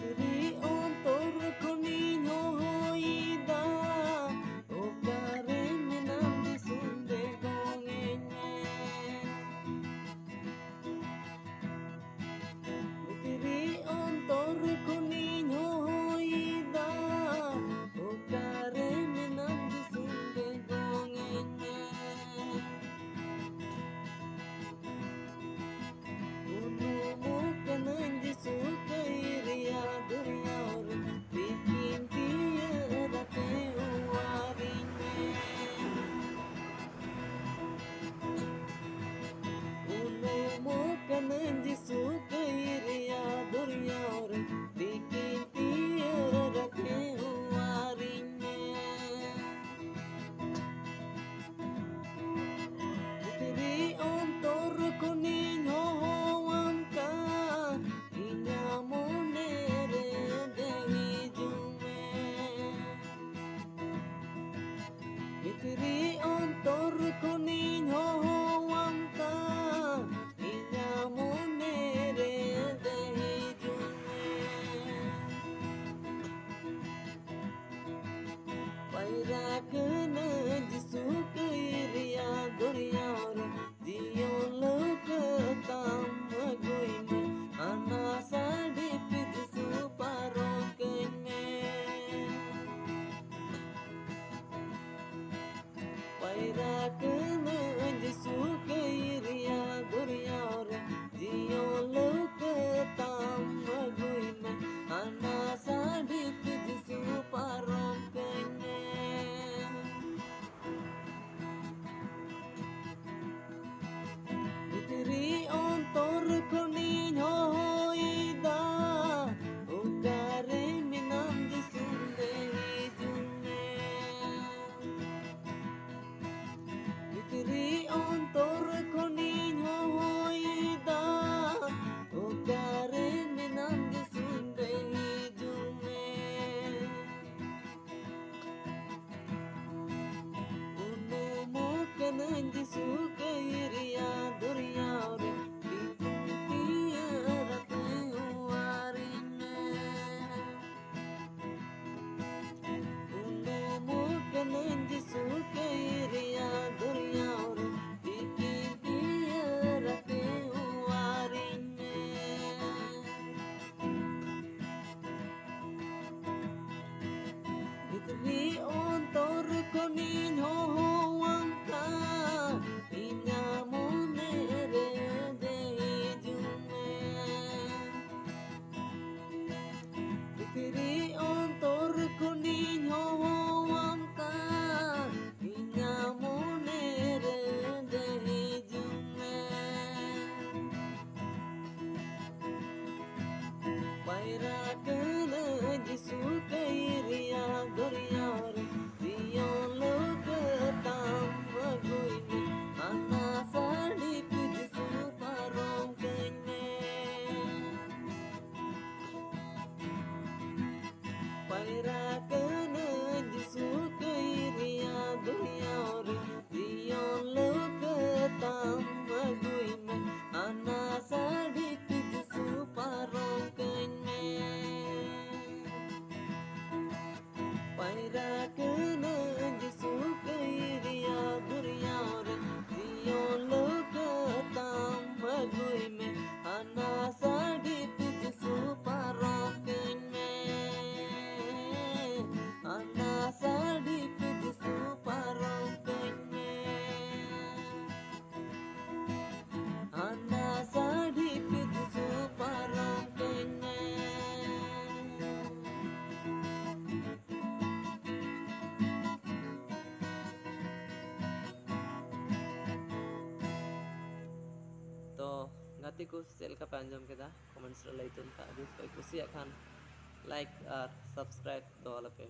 Mitri ontor konino hoida o kare menam disunde gongenye Mitri ontor konino hoida o kare menam disunde gongenye Unu mo kanan disuka Duriyaur bikin tiada tewarinya Ulu mo kanan disukai ria duriyaur bikin tiada tewarinya Ditiri ontor kuning hoamka inyamone Mitri ontor kuning hoamka inyamone dehi jume Paira kena disukai ria duriyaur diyon lokatam goime anasa dipid suparokene Paira kena disukai ria duriyaur diyon lokatam goime anasa dipid suparokene Mitri ontor kuning hoida o kare minam disunde hidunge Mitri ontor kuning hoida o kare minam disunde hidunge Unu mo kanan disukai ria duriyaur bikin tiada tewarinya Unu mo kanan disukai ria duriyaur bikin tiada tewarinya Mitri ontor kuning hoamka inyamone dehi jume Mitri ontor kuning hoamka inyamone dehi jume Paira kena disukai ria duriyaur diyon lokatam goime anasa dipid suparokene Paira kena disukai ria duriyaur diyon lokatam goime anasa dipid suparokene Paira kena disukai ria duriyaur diyon lokatam goime anasa dipid suparokene anasa dipid suparokene anasa dipid suparokene तो ngati ko channel ka panjam kita comments ra laitun ka adik kusiya khan like और subscribe दो वाला पे